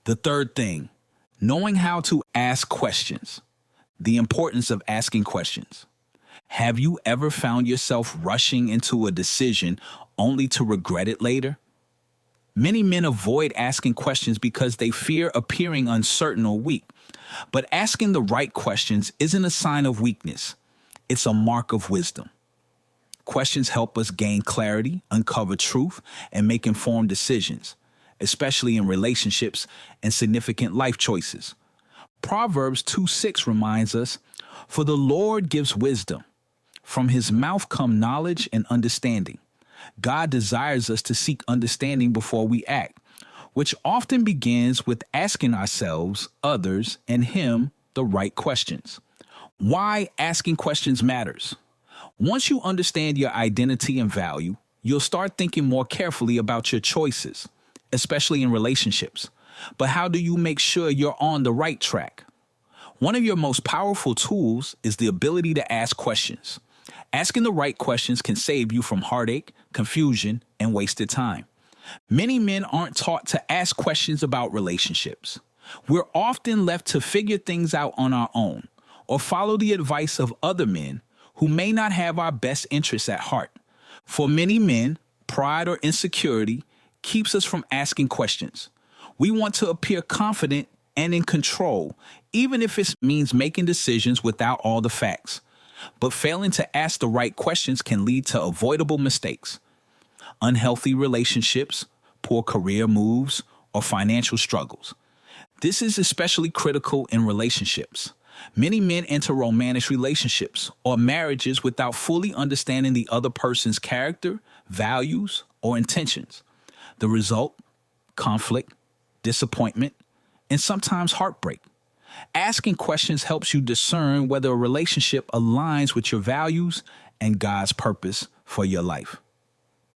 The third thing, knowing how to ask questions. The importance of asking questions. Have you ever found yourself rushing into a decision only to regret it later? Many men avoid asking questions because they fear appearing uncertain or weak. But asking the right questions isn't a sign of weakness. It's a mark of wisdom. Questions help us gain clarity, uncover truth, and make informed decisions, especially in relationships and significant life choices. Proverbs 2:6 reminds us, "For the Lord gives wisdom. From his mouth come knowledge and understanding." God desires us to seek understanding before we act, which often begins with asking ourselves, others, and him the right questions. Why asking questions matters. Once you understand your identity and value, you'll start thinking more carefully about your choices, especially in relationships. But how do you make sure you're on the right track? One of your most powerful tools is the ability to ask questions. Asking the right questions can save you from heartache, confusion, and wasted time. Many men aren't taught to ask questions about relationships. We're often left to figure things out on our own or follow the advice of other men who may not have our best interests at heart. For many men, pride or insecurity keeps us from asking questions. We want to appear confident and in control, even if it means making decisions without all the facts. But failing to ask the right questions can lead to avoidable mistakes, unhealthy relationships, poor career moves, or financial struggles. This is especially critical in relationships. Many men enter romantic relationships or marriages without fully understanding the other person's character, values, or intentions. The result? Conflict, disappointment, and sometimes heartbreak. Asking questions helps you discern whether a relationship aligns with your values and God's purpose for your life.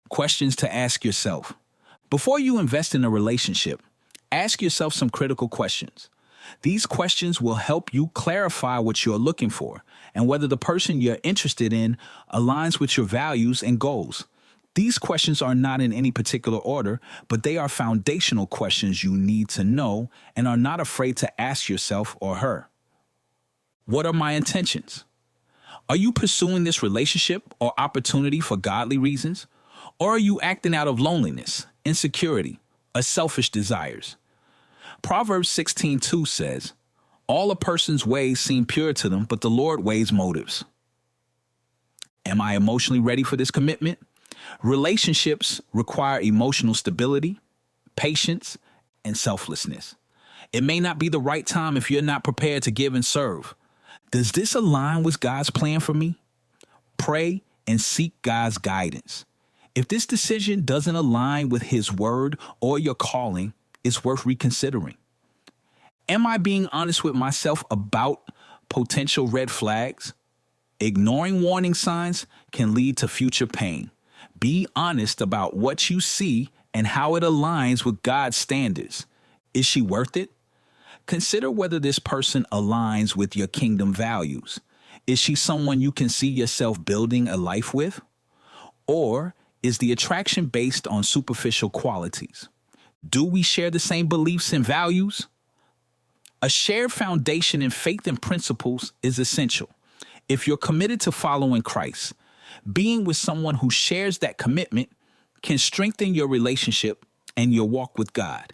Questions to ask yourself. Before you invest in a relationship, ask yourself some critical questions. These questions will help you clarify what you're looking for and whether the person you're interested in aligns with your values and goals. These questions are not in any particular order, but they are foundational questions you need to know and are not afraid to ask yourself or her. What are my intentions? Are you pursuing this relationship or opportunity for godly reasons? Or are you acting out of loneliness, insecurity, or selfish desires? Proverbs 16:2 says, "All a person's ways seem pure to them, but the Lord weighs motives." Am I emotionally ready for this commitment? Relationships require emotional stability, patience, and selflessness. It may not be the right time if you're not prepared to give and serve. Does this align with God's plan for me? Pray and seek God's guidance. If this decision doesn't align with His word or your calling, it's worth reconsidering. Am I being honest with myself about potential red flags? Ignoring warning signs can lead to future pain. Be honest about what you see and how it aligns with God's standards. Is she worth it? Consider whether this person aligns with your kingdom values. Is she someone you can see yourself building a life with? Or is the attraction based on superficial qualities? Do we share the same beliefs and values? A shared foundation in faith and principles is essential. If you're committed to following Christ, being with someone who shares that commitment can strengthen your relationship and your walk with God.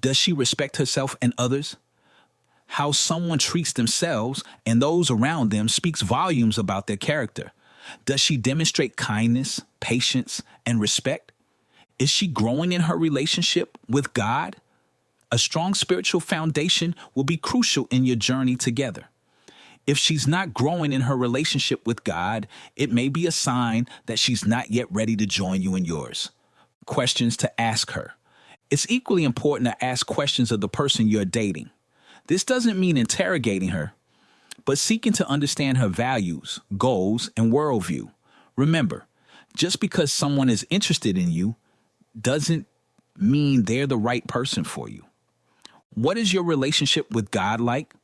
Does she respect herself and others? How someone treats themselves and those around them speaks volumes about their character. Does she demonstrate kindness, patience, and respect? Is she growing in her relationship with God? A strong spiritual foundation will be crucial in your journey together. If she's not growing in her relationship with God, it may be a sign that she's not yet ready to join you in yours. Questions to ask her. It's equally important to ask questions of the person you're dating. This doesn't mean interrogating her, but seeking to understand her values, goals, and worldview. Remember, just because someone is interested in you doesn't mean they're the right person for you. What is your relationship with God like?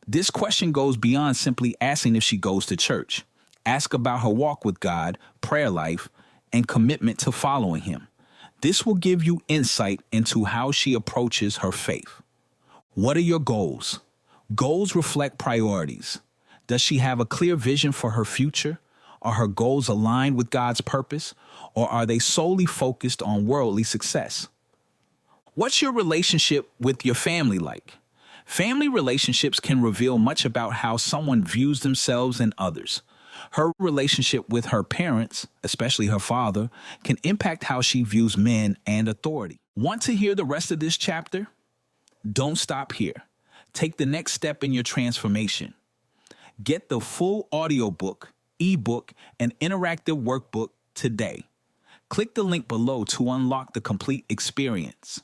This question goes beyond simply asking if she goes to church. Ask about her walk with God, prayer life, and commitment to following Him. This will give you insight into how she approaches her faith. What are your goals? Goals reflect priorities. Does she have a clear vision for her future? Are her goals aligned with God's purpose, or are they solely focused on worldly success? What's your relationship with your family like? Family relationships can reveal much about how someone views themselves and others. Her relationship with her parents, especially her father, can impact how she views men and authority. Want to hear the rest of this chapter? Don't stop here. Take the next step in your transformation. Get the full audiobook, ebook, and interactive workbook today. Click the link below to unlock the complete experience.